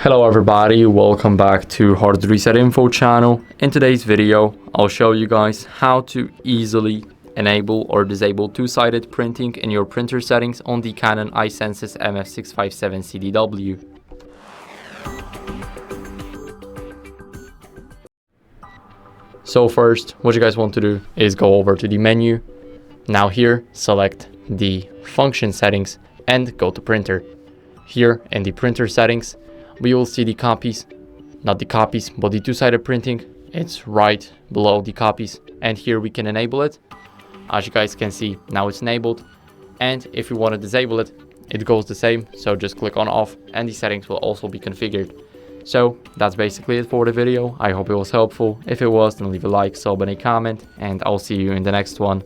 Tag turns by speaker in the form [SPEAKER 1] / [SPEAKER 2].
[SPEAKER 1] Hello everybody, welcome back to hardreset.info channel. In today's video, I'll show you guys how to easily enable or disable two-sided printing in your printer settings on the CANON i-SENSYS MF657Cdw. So first, what you guys want to do is go over to the menu. Now here, select the function settings and go to printer. Here in the printer settings, we will see the copies, not the copies, but the two-sided printing. It's right below the copies, and here we can enable it. As you guys can see, now it's enabled. And if you want to disable it, it goes the same. So just click on off and the settings will also be configured. So that's basically it for the video. I hope it was helpful. If it was, then leave a like, sub, and a comment, and I'll see you in the next one.